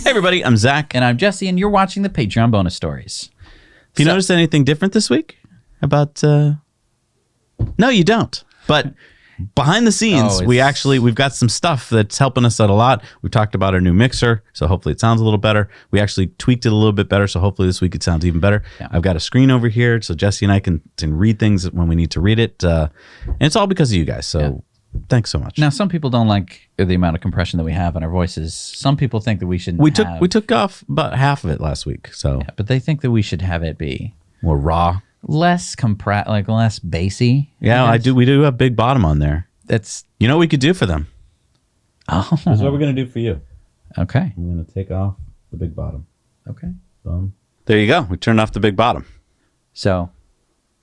Hey, everybody, I'm Zach. And I'm Jesse, and you're watching the Patreon bonus stories. Have you noticed anything different this week about... No, you don't. But behind the scenes, we've got some stuff that's helping us out a lot. We talked about our new mixer, so hopefully it sounds a little better. We actually tweaked it a little bit better, so hopefully this week it sounds even better. Yeah. I've got a screen over here, so Jesse and I can read things when we need to read it. And it's all because of you guys, so thanks so much. Now, some people don't like the amount of compression that we have on our voices. Some people think that we should We took off about half of it last week, so... Yeah, but they think that we should have it be... more raw. Less less bassy. Yeah, we do have Big Bottom on there. That's you know what we could do for them. Oh, That's what we're gonna do for you. Okay. I'm gonna take off the Big Bottom. Okay. Boom. There you go. We turned off the Big Bottom. So,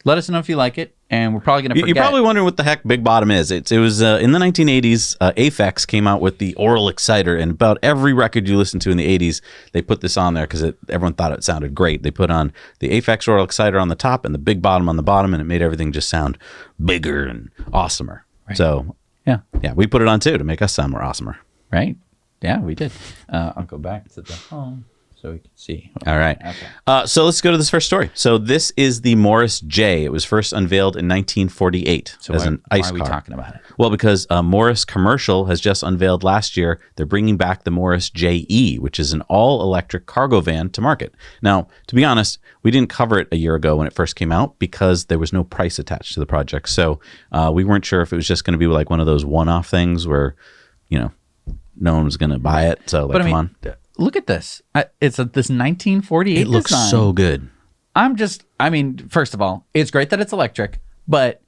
let us know if you like it, and we're probably gonna forget. You're probably wondering what the heck Big Bottom is. It was in the 1980s. Aphex came out with the Oral Exciter, and about every record you listen to in the 80s, they put this on there because everyone thought it sounded great. They put on the Aphex Oral Exciter on the top and the Big Bottom on the bottom, and it made everything just sound bigger and awesomer. Right. So yeah, we put it on too to make us sound more awesomer. Right? Yeah, we did. I'll go back to the home so we can see. All right. Okay. So let's go to this first story. So this is the Morris J. It was first unveiled in 1948 as an ice car. Why are we talking about it? Well, because Morris Commercial has just unveiled last year. They're bringing back the Morris JE, which is an all-electric cargo van to market. Now, to be honest, we didn't cover it a year ago when it first came out because there was no price attached to the project. So we weren't sure if it was just going to be like one of those one-off things where, no one was going to buy it. So, come on. Look at this. It's this 1948 It looks design. so good. First of all, it's great that it's electric, but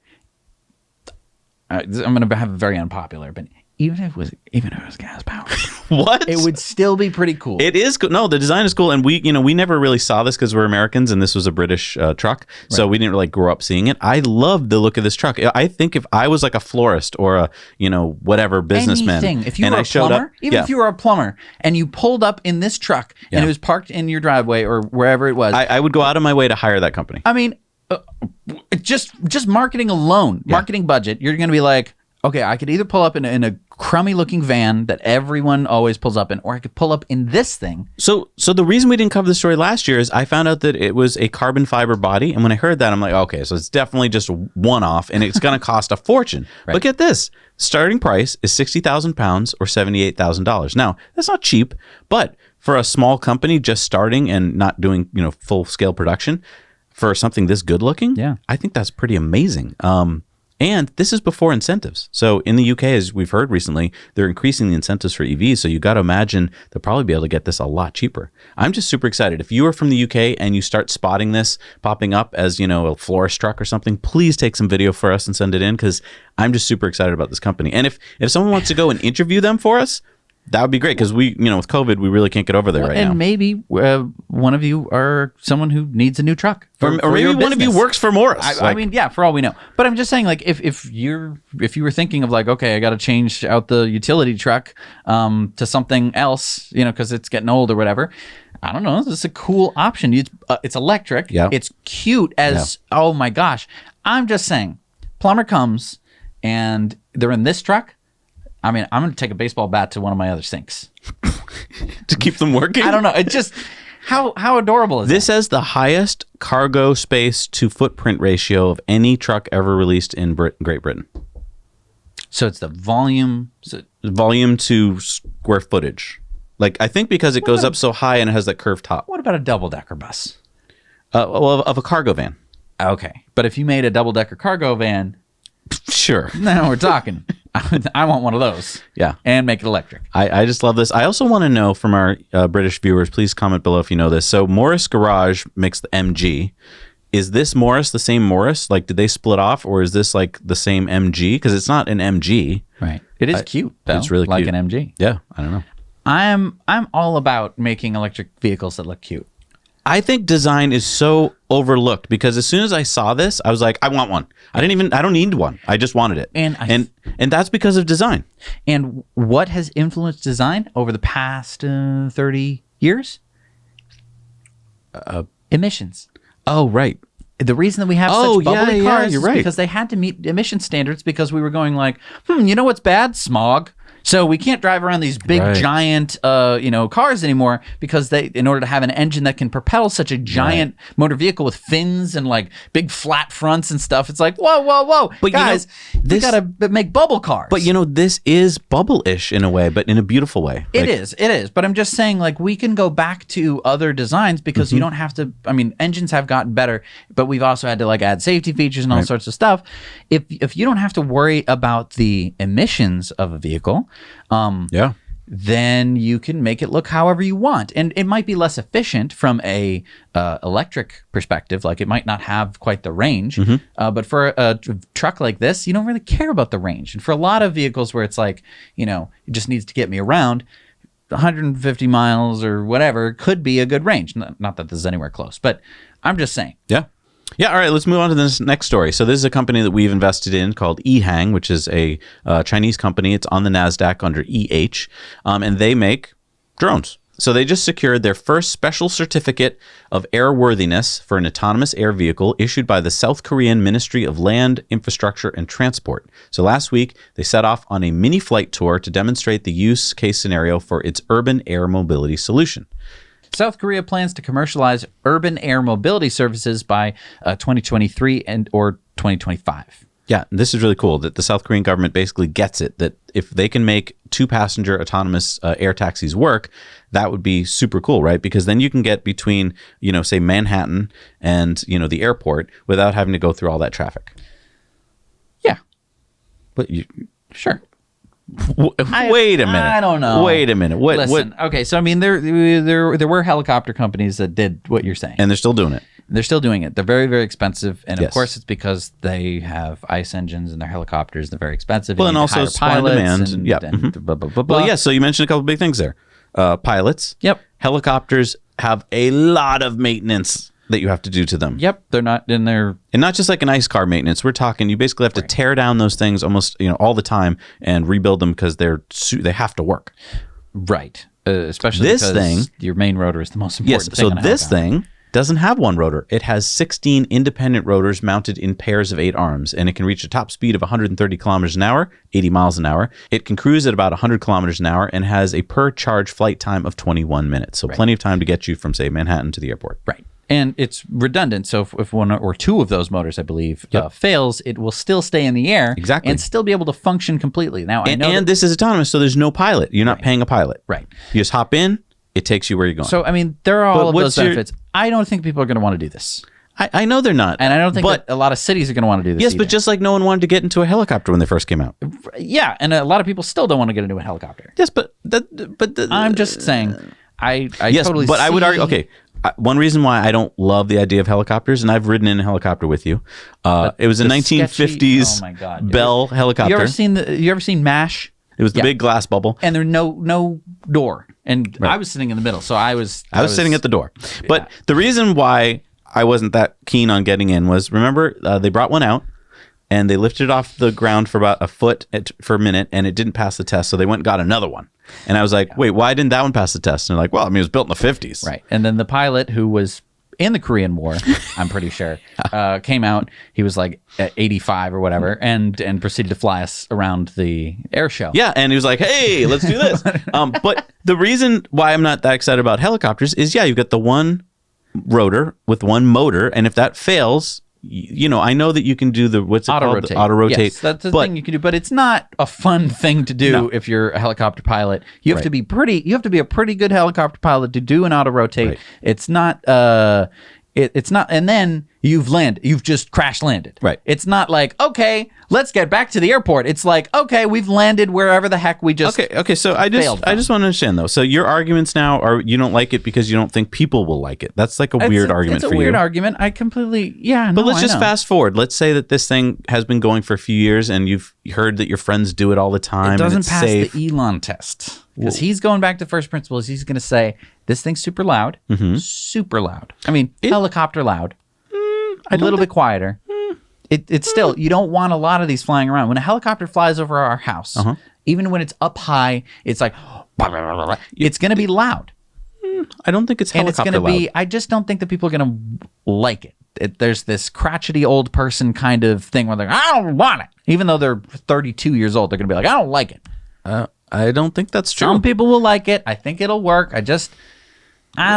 I'm going to have a very unpopular, but even if it was gas powered, what? It would still be pretty cool. It is cool. No, the design is cool, and we never really saw this because we're Americans, and this was a British truck, so we didn't really grow up seeing it. I love the look of this truck. I think if I was like a florist or a whatever businessman, if you were a plumber, if you were a plumber and you pulled up in this truck and it was parked in your driveway or wherever it was, I would go out of my way to hire that company. I mean, just marketing alone, marketing budget, you're going to be like, okay, I could either pull up in a crummy looking van that everyone always pulls up in, or I could pull up in this thing. So the reason we didn't cover the story last year is I found out that it was a carbon fiber body. And when I heard that, I'm like, okay, so it's definitely just a one-off and it's going to cost a fortune. Right. But get this, starting price is 60,000 pounds or $78,000. Now, that's not cheap, but for a small company just starting and not doing, full scale production for something this good looking, I think that's pretty amazing. And this is before incentives. So in the UK, as we've heard recently, they're increasing the incentives for EVs. So you got to imagine they'll probably be able to get this a lot cheaper. I'm just super excited. If you are from the UK and you start spotting this popping up as, a florist truck or something, please take some video for us and send it in because I'm just super excited about this company. And if someone wants to go and interview them for us, that would be great because we, with COVID, we really can't get over there right now. And maybe one of you are someone who needs a new truck. Or maybe one of you works for Morris. I mean, for all we know. But I'm just saying, like, if you were thinking of like, okay, I got to change out the utility truck to something else, because it's getting old or whatever. I don't know. This is a cool option. It's electric. Yeah. It's cute as, oh my gosh. I'm just saying, plumber comes and they're in this truck. I mean, I'm going to take a baseball bat to one of my other sinks. To keep them working? I don't know. It just, how adorable is this? This has the highest cargo space to footprint ratio of any truck ever released in Great Britain. So it's the volume? Volume to square footage. Like, I think because it goes up so high and it has that curved top. What about a double-decker bus? Of a cargo van. Okay. But if you made a double-decker cargo van... Sure. Now we're talking. I want one of those. Yeah. And make it electric. I just love this. I also want to know from our British viewers, please comment below if you know this. So Morris Garage makes the MG. Is this Morris the same Morris? Like, did they split off or is this like the same MG? Because it's not an MG. Right. It is cute, though. It's really like cute. Like an MG. Yeah. I don't know. I'm all about making electric vehicles that look cute. I think design is so overlooked because as soon as I saw this, I was like, I want one. I don't need one. I just wanted it. And that's because of design. And what has influenced design over the past 30 years? Emissions. Oh, right. The reason that we have such bubbly cars you're is right. because they had to meet emission standards because we were going like, you know what's bad? Smog. So we can't drive around these big, giant, cars anymore because in order to have an engine that can propel such a giant motor vehicle with fins and like big flat fronts and stuff, it's like, whoa, but guys, we gotta make bubble cars. But this is bubble-ish in a way, but in a beautiful way. It is. But I'm just saying, like, we can go back to other designs because you don't have to. I mean, engines have gotten better, but we've also had to like add safety features and all sorts of stuff. If you don't have to worry about the emissions of a vehicle, then you can make it look however you want, and it might be less efficient from a electric perspective. Like it might not have quite the range, but for a truck like this, you don't really care about the range. And for a lot of vehicles where it's like, it just needs to get me around, 150 miles or whatever could be a good range. Not that this is anywhere close, but I'm just saying. Yeah, all right, let's move on to this next story. So this is a company that we've invested in called EHang, which is a Chinese company. It's on the NASDAQ under EH, and they make drones. So they just secured their first special certificate of airworthiness for an autonomous air vehicle issued by the South Korean Ministry of Land, Infrastructure, and Transport. So last week, they set off on a mini flight tour to demonstrate the use case scenario for its urban air mobility solution. South Korea plans to commercialize urban air mobility services by 2023 or 2025. Yeah, and this is really cool that the South Korean government basically gets it, that if they can make 2-passenger autonomous air taxis work, that would be super cool, right? Because then you can get between, say Manhattan and, the airport without having to go through all that traffic. Yeah. But sure. Wait a minute. I don't know. Wait a minute. Listen, okay, so I mean, there were helicopter companies that did what you're saying. And they're still doing it. They're still doing it. They're very, very expensive. And Yes. of course, it's because they have ICE engines and their helicopters. They're very expensive. Well, You and need to also hire supply and pilots demand. and blah, blah, blah, blah. Well, yeah, so you mentioned a couple big things there. Pilots. Yep. Helicopters have a lot of maintenance that you have to do to them. Yep. They're not in there. And not just like an ICE car maintenance. We're talking you basically have to tear down those things almost all the time and rebuild them because they have to work. Right. Especially This because thing- your main rotor is the most important Yes. thing. So on a this helicopter. thing doesn't have one rotor. It has 16 independent rotors mounted in pairs of 8 arms, and it can reach a top speed of 130 kilometers an hour, 80 miles an hour. It can cruise at about 100 kilometers an hour and has a per charge flight time of 21 minutes. So plenty of time to get you from, say, Manhattan to the airport. Right. And it's redundant. So if one or two of those motors, I believe, fails, it will still stay in the air Exactly. and still be able to function completely. Now, I know And this is autonomous, so there's no pilot. You're not paying a pilot. Right. You just hop in, it takes you where you're going. So, I mean, there are all But of what's those your- benefits. I don't think people are going to want to do this. I know they're not. And I don't think but, that a lot of cities are going to want to do this yes, either. but just like no one wanted to get into a helicopter when they first came out. Yeah, and a lot of people still don't want to get into a helicopter. Yes, but I'm just saying, I yes, totally but I would see- argue. Okay, one reason why I don't love the idea of helicopters, and I've ridden in a helicopter with you. It was a the 1950s sketchy- oh my God. Bell helicopter. You ever seen MASH? It was the big glass bubble. And there's no door. And I was sitting in the middle, so I was sitting at the door. But the reason why I wasn't that keen on getting in was, remember, they brought one out and they lifted it off the ground for about a foot for a minute and it didn't pass the test. So they went and got another one. And I was like, wait, why didn't that one pass the test? And they're like, well, I mean, it was built in the 50s. Right. And then the pilot who was in the Korean War, I'm pretty sure, came out. He was like at 85 or whatever and proceeded to fly us around the air show. Yeah, and he was like, hey, let's do this. But the reason why I'm not that excited about helicopters is, you've got the one rotor with one motor, and if that fails, I know that you can do the, what's it called? Auto-rotate. Auto rotate. Yes, that's the thing you can do, but it's not a fun thing to do if you're a helicopter pilot. You have to be a pretty good helicopter pilot to do an auto rotate. Right. It's not it's not, and then you've just crash landed. Right. It's not like, okay, let's get back to the airport. It's like, okay, we've landed wherever the heck we just Okay, so I just want to understand though. So your arguments now are you don't like it because you don't think people will like it. That's like a weird argument for you. It's a weird argument. I completely, But let's just fast forward. Let's say that this thing has been going for a few years and you've heard that your friends do it all the time. It doesn't and it's pass safe. the Elon test because he's going back to first principles. He's going to say this thing's super loud, super loud. I mean, helicopter loud, a little bit quieter. It's still, you don't want a lot of these flying around. When a helicopter flies over our house, even when it's up high, it's like, it's going to be loud. I don't think it's And it's helicopter going to be, loud. I just don't think that people are going to like it. There's this crotchety old person kind of thing where they're like, I don't want it. Even though they're 32 years old, they're going to be like, I don't like it. I don't think that's true. Some people will like it. I think it'll work. I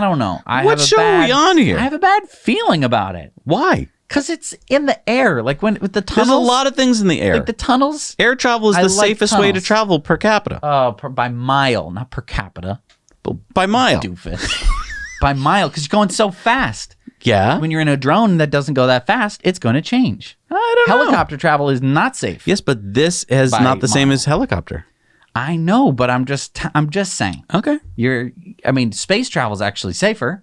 don't know. What show are we on here? I have a bad feeling about it. Why? Because it's in the air. Like with the tunnels. There's a lot of things in the air. Like the tunnels. Air travel is I the like safest way to tunnels. travel per capita. By mile, not per capita. By mile. Doofus. By mile, because you're going so fast. Yeah. When you're in a drone that doesn't go that fast, it's going to change. I don't know. Helicopter travel is not safe. Yes, but this is By not the same mile. as helicopter. I know, but I'm just saying. Okay. Space travel is actually safer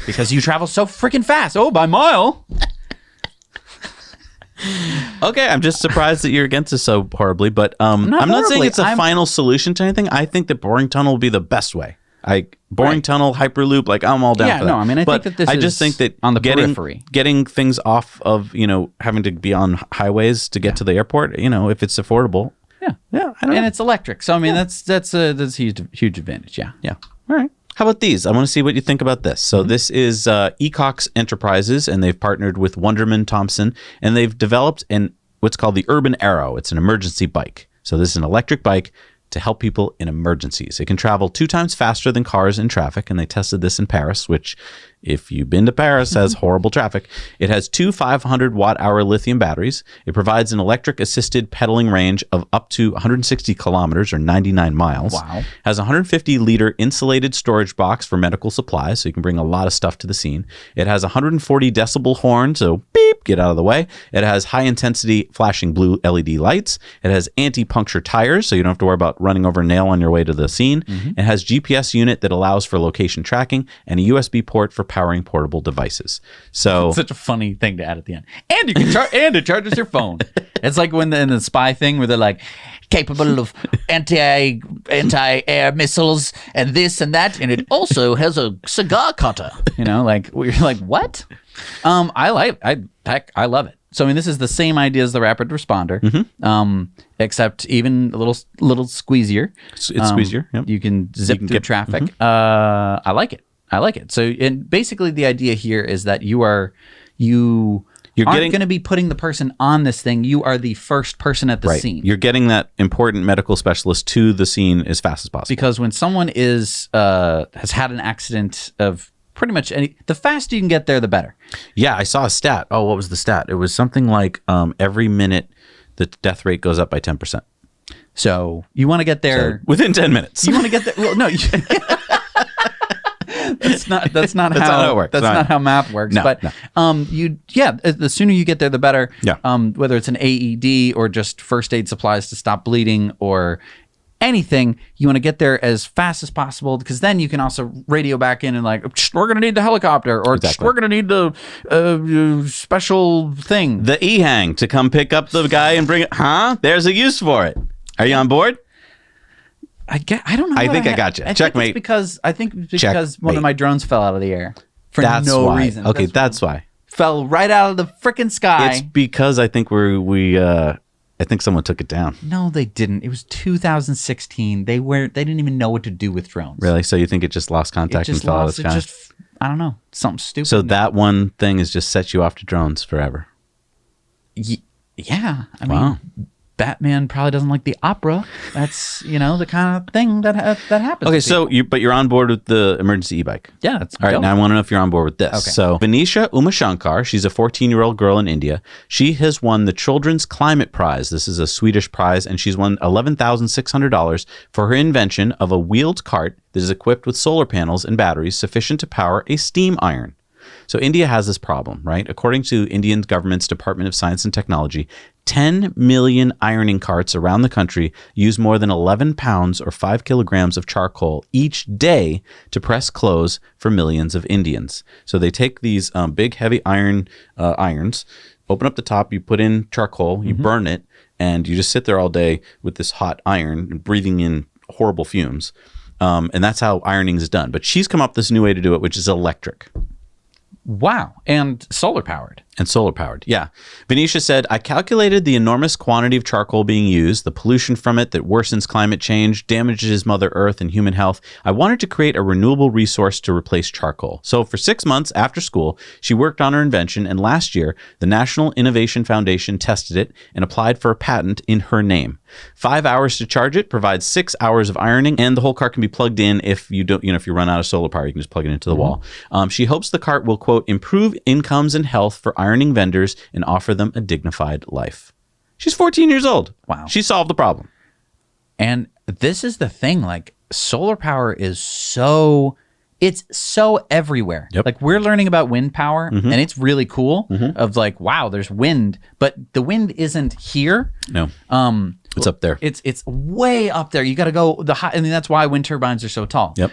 because you travel so freaking fast. Oh, by mile. Okay, I'm just surprised that you're against this so horribly, but I'm not saying horribly. it's a final solution to anything. I think that boring tunnel will be the best way. Boring Right. tunnel, hyperloop, I'm all down Yeah, for that. no, I mean, I But think that this I just is think that on the getting, periphery. getting things off of, having to be on highways to get to the airport, if it's affordable. Yeah. Yeah, I don't And know. it's electric. So, I mean, that's a huge advantage. Yeah. Yeah. All right. How about these? I want to see what you think about this. So this is Ecox Enterprises, and they've partnered with Wunderman Thompson, and they've developed what's called the Urban Arrow. It's an emergency bike. So this is an electric bike to help people in emergencies. It can travel 2 times faster than cars in traffic, and they tested this in Paris, which, if you've been to Paris, has horrible traffic. It has 2 500 watt-hour lithium batteries. It provides an electric-assisted pedaling range of up to 160 kilometers or 99 miles. Wow. Has a 150-liter insulated storage box for medical supplies, so you can bring a lot of stuff to the scene. It has a 140 decibel horn, so beep, get out of the way. It has high-intensity flashing blue LED lights. It has anti-puncture tires, so you don't have to worry about running over a nail on your way to the scene. It has GPS unit that allows for location tracking and a USB port for powering portable devices. So Such a funny thing to add at the end. And you can and it charges your phone. It's like when in the spy thing where they're like capable of anti-air missiles and this and that, and it also has a cigar cutter. Like you're like, what? I love it. So I mean, this is the same idea as the rapid responder, except even a little squeezier. it's squeezier. Yep. You can zip through get- traffic. I like it. So, and basically the idea here is that you aren't getting- going to be putting the person on this thing. You are the first person at the Right. scene. You're getting that important medical specialist to the scene as fast as possible. Because when someone has had an accident of pretty much the faster you can get there, the better. Yeah, I saw a stat. Oh, what was the stat? It was something like every minute the death rate goes up by 10%. So you want to get there. Within 10 minutes. You want to get there. Well, no. That's not That's how not how it works. That's No. not how math works. No, but no. the sooner you get there, the better. Yeah. Whether it's an AED or just first aid supplies to stop bleeding or anything, you want to get there as fast as possible, because then you can also radio back in and like, we're going to need the helicopter, or Exactly. we're going to need the special thing. The E-Hang to come pick up the guy and bring it. Huh? There's a use for it. Are you on board? I don't know. I what think I had. got you. I Checkmate. think it's because one Checkmate. of my drones fell out of the air for That's no why. reason. Okay, that's why. Fell right out of the freaking sky. It's because I think I think someone took it down. No, they didn't. It was 2016. They didn't even know what to do with drones. Really? So you think it just lost It contact and just fell out of lost. the It sky? just, I don't know, something stupid. So that one thing has just set you off to drones forever. Yeah, I Wow. mean, Batman probably doesn't like the opera. That's the kind of thing that happens. Okay, to so people. you're on board with the emergency e-bike. yeah, that's All right, dope. now I want to know if you're on board with this. Okay. So Venetia Umashankar, she's a 14-year-old girl in India. She has won the Children's Climate Prize. This is a Swedish prize, and she's won $11,600 for her invention of a wheeled cart that is equipped with solar panels and batteries sufficient to power a steam iron. So India has this problem, right? According to Indian government's Department of Science and Technology, 10 million ironing carts around the country use more than 11 pounds or 5 kilograms of charcoal each day to press clothes for millions of Indians. So they take these big, heavy irons, open up the top, you put in charcoal, you burn it, and you just sit there all day with this hot iron, breathing in horrible fumes. And that's how ironing is done. But she's come up with this new way to do it, which is electric. Wow. And solar powered. And solar powered. Yeah. Venetia said, I calculated the enormous quantity of charcoal being used, the pollution from it that worsens climate change, damages Mother Earth and human health. I wanted to create a renewable resource to replace charcoal. So for 6 months after school, she worked on her invention. And last year, the National Innovation Foundation tested it and applied for a patent in her name. 5 hours to charge it, provides 6 hours of ironing, and the whole cart can be plugged in if you don't, if you run out of solar power, you can just plug it into the wall. She hopes the cart will, quote, improve incomes and health for ironing vendors and offer them a dignified life. She's 14 years old. Wow. She solved the problem. And this is the thing, like solar power is it's so everywhere. Yep. Like we're learning about wind power and it's really cool of like, wow, there's wind, but the wind isn't here. No. It's up there. It's way up there. You got to go I mean, that's why wind turbines are so tall. Yep.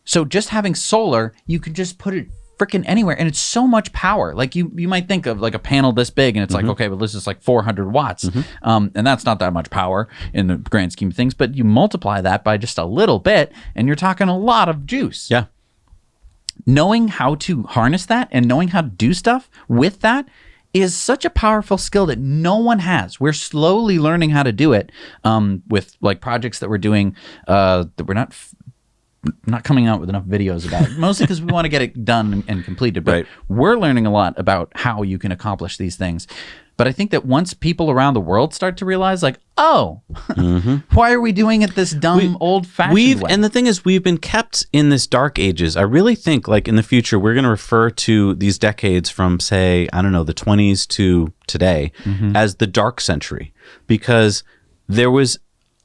So just having solar, you could just put it freaking anywhere, and it's so much power. Like you might think of like a panel this big, and it's like, okay, well, this is like 400 watts, and that's not that much power in the grand scheme of things. But you multiply that by just a little bit, and you're talking a lot of juice. Yeah. Knowing how to harness that and knowing how to do stuff with that is such a powerful skill that no one has. We're slowly learning how to do it with like projects that we're doing that we're not coming out with enough videos about it, mostly because we want to get it done and completed. But we're learning a lot about how you can accomplish these things. But I think that once people around the world start to realize, like, oh, why are we doing it this dumb, old-fashioned way? And the thing is, we've been kept in this dark ages. I really think, like, in the future, we're going to refer to these decades from, say, I don't know, the 20s to today as the dark century. Because there was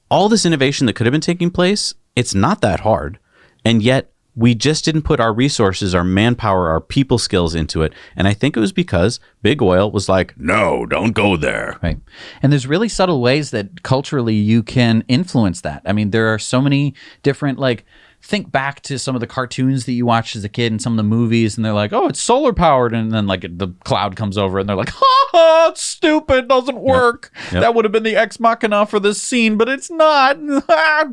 all this innovation that could have been taking place. It's not that hard. And yet we just didn't put our resources, our manpower, our people skills into it. And I think it was because Big Oil was like, no, don't go there. Right. And there's really subtle ways that culturally you can influence that. I mean, there are so many different, like, think back to some of the cartoons that you watched as a kid and some of the movies, and they're like, oh, it's solar powered. And then like the cloud comes over and they're like, ha, it's stupid, doesn't work. Yep. That would have been the ex machina for this scene, but it's not.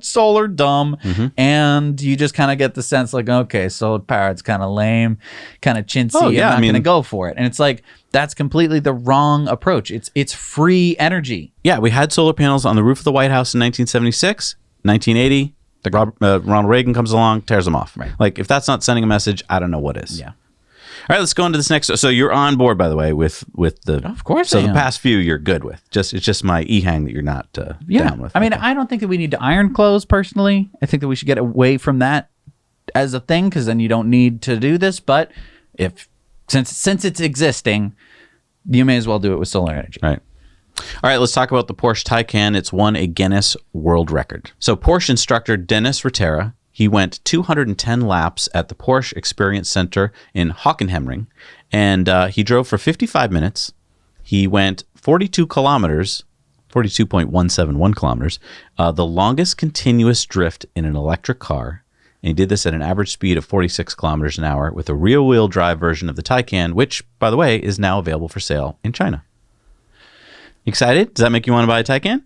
Solar, dumb. And you just kind of get the sense like, okay, solar powered's kind of lame, kind of chintzy. Oh, yeah, I'm not going to go for it. And it's like, that's completely the wrong approach. It's free energy. Yeah, we had solar panels on the roof of the White House in 1976, 1980. Ronald Reagan comes along, tears them off. Right. Like, if that's not sending a message, I don't know what is. Yeah. All right, let's go into this next. So you're on board, by the way, with the. Of course So I the am. past few you're good with. It's just my e-hang that you're not down with. I mean, Okay. I don't think that we need to iron clothes personally. I think that we should get away from that as a thing, because then you don't need to do this. But since it's existing, you may as well do it with solar energy. Right. All right, let's talk about the Porsche Taycan. It's won a Guinness World Record. So Porsche instructor Dennis Ratera, he went 210 laps at the Porsche Experience Center in Hockenheimring, and he drove for 55 minutes. He went 42 kilometers, 42.171 kilometers, the longest continuous drift in an electric car. And he did this at an average speed of 46 kilometers an hour with a rear-wheel drive version of the Taycan, which, by the way, is now available for sale in China. Excited? Does that make you want to buy a Taycan?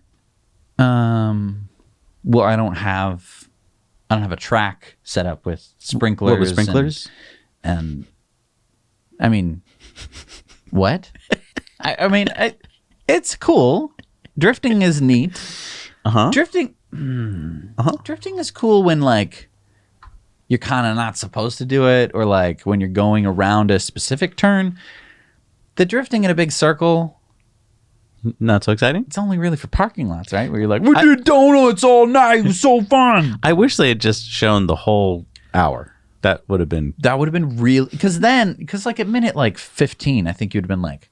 Well, I don't have a track set up with sprinklers. What, with sprinklers? And I mean, what? I mean, it's cool. Drifting is neat. Drifting is cool when like you're kind of not supposed to do it, or like when you're going around a specific turn. The drifting in a big circle, Not so exciting? it's only really for parking lots, right? Where you're like, we did donuts all night. It was so fun. I wish they had just shown the whole hour. That would have been... That would have been real. Because like at minute like 15, I think you'd have been like,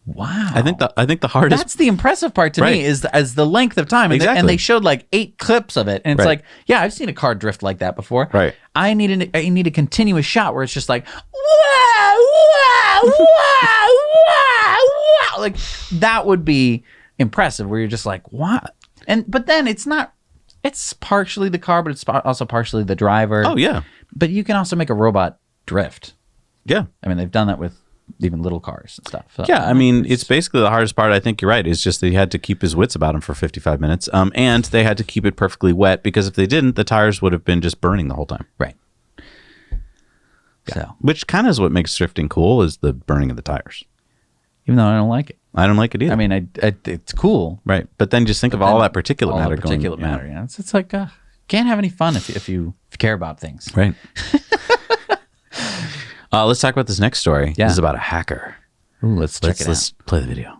wow. I think the hardest... That's the impressive part to Right. me is as the length of time. And, Exactly. and they showed like 8 clips of it. And it's Right. like, yeah, I've seen a car drift like that before. Right. I need a continuous shot where it's just like, wow, wow, wow, wow, wow. Like that would be impressive where you're just like, what? But then it's not, it's partially the car, but it's also partially the driver. Oh, yeah. But you can also make a robot drift. Yeah. I mean, they've done that with even little cars and stuff. So, Yeah, I mean, it's basically the hardest part. I think you're right. Is just that he had to keep his wits about him for 55 minutes. And they had to keep it perfectly wet because if they didn't, the tires would have been just burning the whole time. right. So, Which kind of is what makes drifting cool, is the burning of the tires. even though I don't like it. I don't like it either. I mean, it's cool. Right. But then just think of all that particulate matter going. Particulate matter. You know? It's like, can't have any fun if you care about things. Right. Let's talk about this next story. Yeah. This is about a hacker. Ooh, let's check it out. Let's play the video.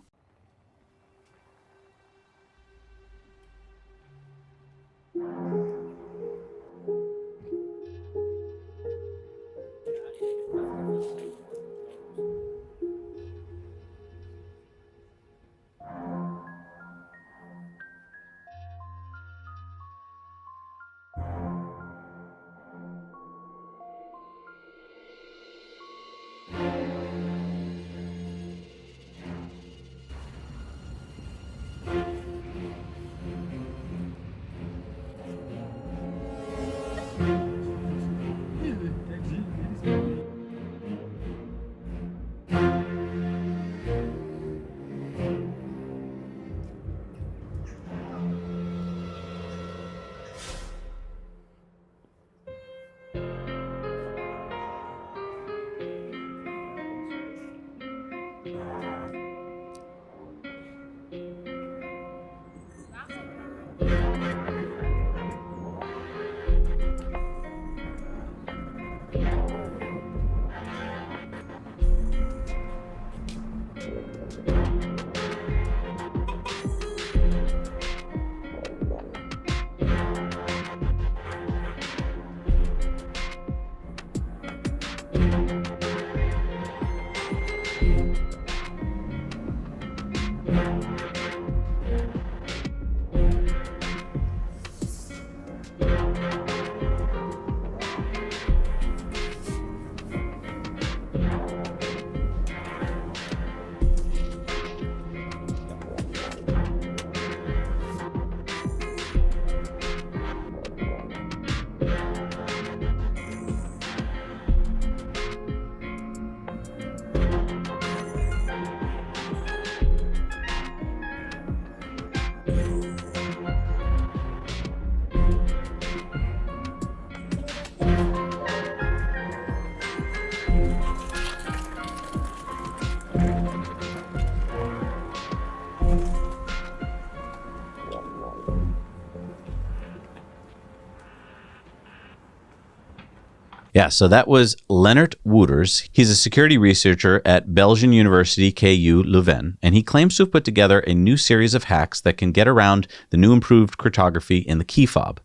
Yeah, so that was Leonard Wouters. He's a security researcher at Belgian University KU Leuven, and he claims to have put together a new series of hacks that can get around the new improved cryptography in the key fob.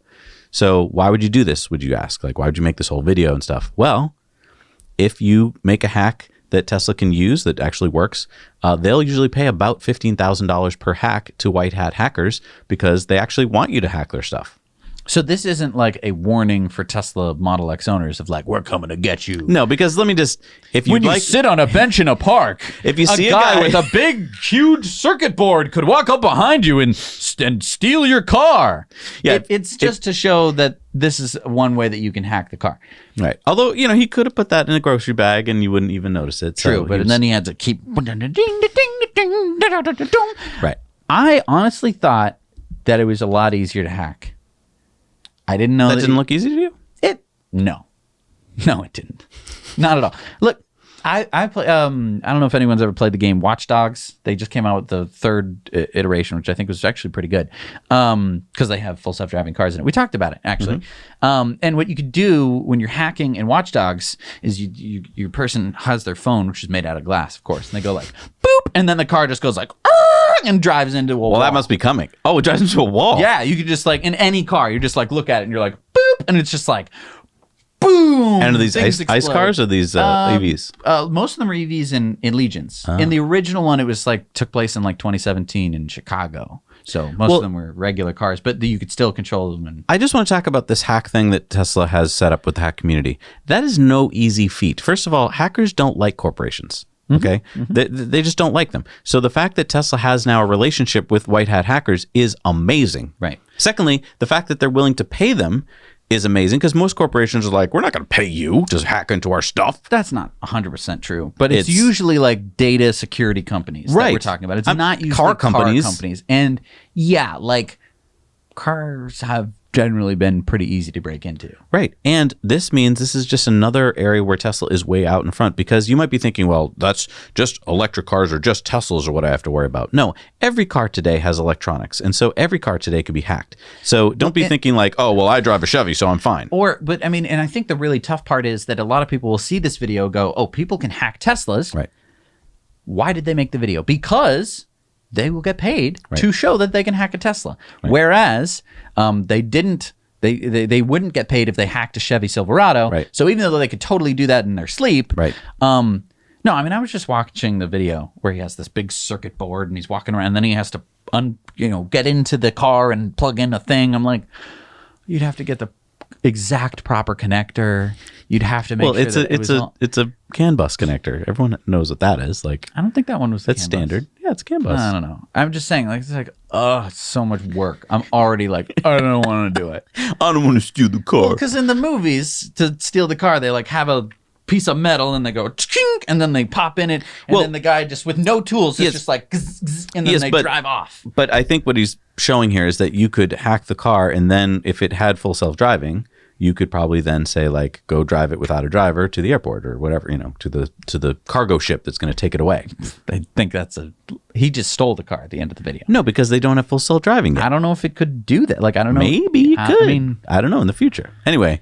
So why would you do this, would you ask? Like, why would you make this whole video and stuff? Well, if you make a hack that Tesla can use that actually works, they'll usually pay about $15,000 per hack to white hat hackers because they actually want you to hack their stuff. So this isn't like a warning for Tesla Model X owners of like, we're coming to get you. No, because let me just, if you when like, you sit on a bench in a park, if you see a guy with a big, huge circuit board could walk up behind you and steal your car. Yeah, it's just to show that this is one way that you can hack the car. Right. Although, you know, he could have put that in a grocery bag and you wouldn't even notice it. True, So but then he had to keep. Right. I honestly thought that it was a lot easier to hack. I didn't know That didn't look easy to you? No, it didn't. Not at all. Look, I play. I don't know if anyone's ever played the game Watch Dogs. They just came out with the third iteration, which I think was actually pretty good, because they have full self-driving cars in it. We talked about it actually. And what you could do when you're hacking in Watch Dogs is your person has their phone, which is made out of glass, of course, and they go like boop, and then the car just goes like and drives into a wall. Well, that must be coming. Oh, it drives into a wall. Yeah, you could just like in any car, you just like look at it and you're like boop, and it's just like boom. And are these ice cars or these EVs? Most of them are EVs in Legions. In the original one, it was like took place in like 2017 in Chicago. So most of them were regular cars, but you could still control them. And I just want to talk about this hack thing that Tesla has set up with the hack community. That is no easy feat. First of all, hackers don't like corporations. Okay. They just don't like them. So the fact that Tesla has now a relationship with white hat hackers is amazing. Right. Secondly, the fact that they're willing to pay them is amazing because most corporations are like, we're not going to pay you to hack into our stuff. That's not 100% true, but it's usually like data security companies that we're talking about. It's not usually car companies. And yeah, like cars have generally been pretty easy to break into. Right. And this means this is just another area where Tesla is way out in front, because you might be thinking, well, that's just electric cars or just Teslas or what I have to worry about. No, every car today has electronics. And so every car today could be hacked. So don't be thinking like, oh, well, I drive a Chevy, so I'm fine. But I mean, and I think the really tough part is that a lot of people will see this video, go, oh, people can hack Teslas. Right. Why did they make the video? Because they will get paid to show that they can hack a Tesla. Right. Whereas they didn't. They wouldn't get paid if they hacked a Chevy Silverado. Right. So even though they could totally do that in their sleep. Right. No, I mean, I was just watching the video where he has this big circuit board and he's walking around, and then he has to get into the car and plug in a thing. I'm like, you'd have to get the exact proper connector. You'd have to make sure it's a CAN bus connector. Everyone knows what that is. Like, I don't think that one was that's standard. Yeah, it's CAN bus. I don't know. I'm just saying, like, it's so much work. I'm already like, I don't want to do it. I don't want to steal the car. Because in the movies, to steal the car, they like have a piece of metal and they go chink, and then they pop in it, and then the guy just with no tools is just like, and then they drive off. But I think what he's showing here is that you could hack the car, and then if it had full self-driving, you could probably then say, like, go drive it without a driver to the airport or whatever, to the cargo ship that's going to take it away. I think he just stole the car at the end of the video. No, because they don't have full self-driving yet. I don't know if it could do that. Like, I don't know. Maybe it could. I mean, I don't know in the future. Anyway,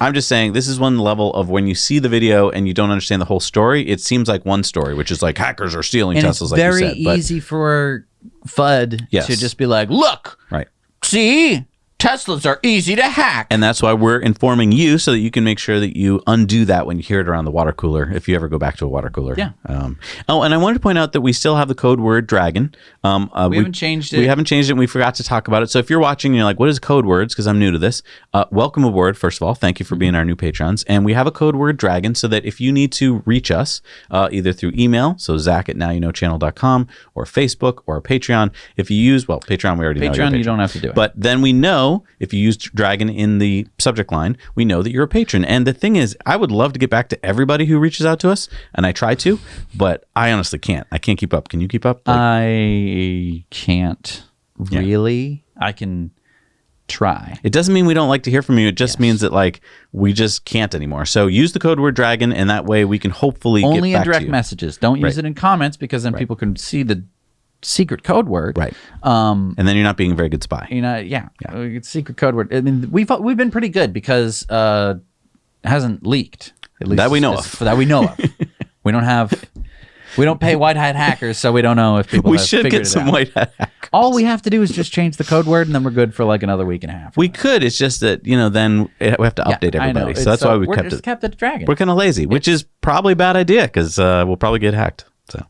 I'm just saying, this is one level of when you see the video and you don't understand the whole story. It seems like one story, which is like hackers are stealing Teslas, like you said. It's very easy for FUD to just be like, look, right? See? Teslas are easy to hack. And that's why we're informing you, so that you can make sure that you undo that when you hear it around the water cooler, if you ever go back to a water cooler. Yeah. And I wanted to point out that we still have the code word dragon. We haven't changed it. We haven't changed it, and we forgot to talk about it. So if you're watching and you're like, what is code words? Because I'm new to this. Welcome aboard, first of all. Thank you for being our new patrons. And we have a code word dragon, so that if you need to reach us, either through email, so Zach@nowyouknowchannel.com, or Facebook, or Patreon. If you use, Patreon, we already know. Patreon, you don't have to do it. But then we know, if you use dragon in the subject line, we know that you're a patron. And the thing is, I would love to get back to everybody who reaches out to us, and I try to, but I honestly can't. I can't keep up. Can you keep up? I can't really. I can try. It doesn't mean we don't like to hear from you. It just means that, like, we just can't anymore. So use the code word dragon, and that way we can hopefully only get back in direct to you. messages. Don't use it in comments, because then people can see the secret code word, right? And then you're not being a very good spy. It's secret code word. I mean, we've been pretty good, because it hasn't leaked, at least that we know of. That we know of. We don't pay white hat hackers, so we don't know if people. We should get some white hat hackers. All we have to do is just change the code word, and then we're good for like another week and a half. We could. It's just that we have to update everybody. So that's why we kept it dragon. We're kind of lazy, which is probably a bad idea, because we'll probably get hacked. So.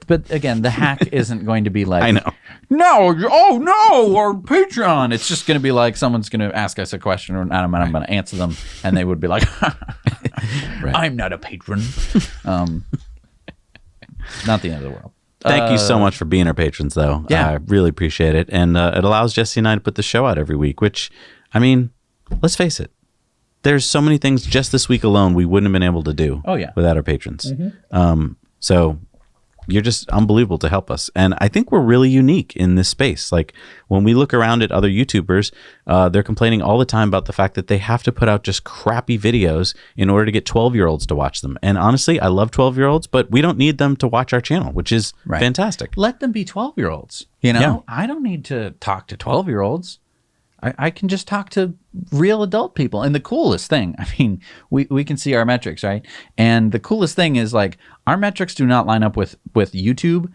But again, the hack isn't going to be like, I know. No, or Patreon. It's just going to be like someone's going to ask us a question, and I'm going to answer them, and they would be like, I'm not a patron. Not the end of the world. Thank you so much for being our patrons, though. Yeah. I really appreciate it. And it allows Jesse and I to put the show out every week, which, I mean, let's face it. There's so many things just this week alone we wouldn't have been able to do without our patrons. Mm-hmm. So you're just unbelievable to help us. And I think we're really unique in this space. Like, when we look around at other YouTubers, they're complaining all the time about the fact that they have to put out just crappy videos in order to get 12-year-olds to watch them. And honestly, I love 12-year-olds, but we don't need them to watch our channel, which is fantastic. Let them be 12-year-olds. I don't need to talk to 12-year-olds. I can just talk to real adult people. And the coolest thing, I mean, we can see our metrics, right? And the coolest thing is, like, our metrics do not line up with YouTube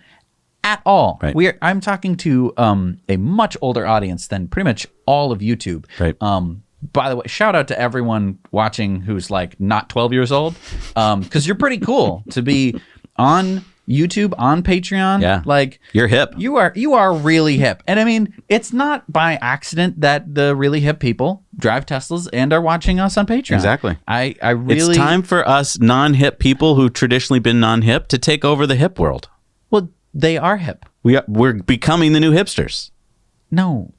at all. Right. I'm talking to a much older audience than pretty much all of YouTube. Right. By the way, shout out to everyone watching who's like not 12 years old, because you're pretty cool to be on YouTube, on Patreon. Yeah. Like, you're hip. You are really hip. And I mean, it's not by accident that the really hip people drive Teslas and are watching us on Patreon. Exactly. I really... It's time for us non-hip people who've traditionally been non-hip to take over the hip world. Well, they are hip. We're becoming the new hipsters. No.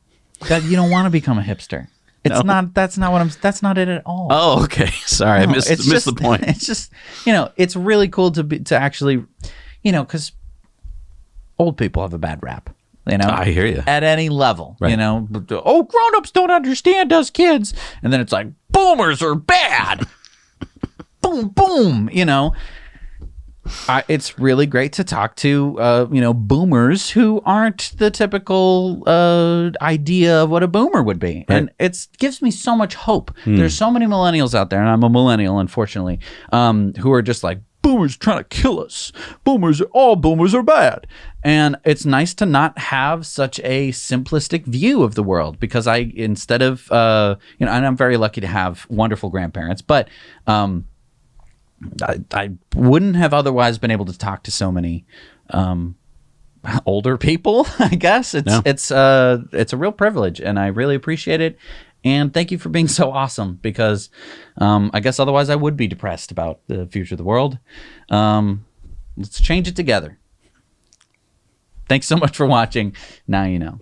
You don't want to become a hipster. It's not. That's not it at all. Oh, okay. Sorry, I missed the point. It's just, it's really cool to actually, because old people have a bad rap. You know, I hear you. At any level, Right. you know, oh, grown-ups don't understand us kids. And then it's like, boomers are bad. Boom, boom, you know. It's really great to talk to, you know, boomers who aren't the typical idea of what a boomer would be. Right. And it gives me so much hope. There's so many millennials out there, and I'm a millennial, unfortunately, who are just like, boomers trying to kill us. All boomers are bad. And it's nice to not have such a simplistic view of the world, because instead of, you know, and I'm very lucky to have wonderful grandparents, but I wouldn't have otherwise been able to talk to so many older people. I guess it's a real privilege, and I really appreciate it. And thank you for being so awesome, because I guess otherwise I would be depressed about the future of the world. Let's change it together. Thanks so much for watching. Now you know.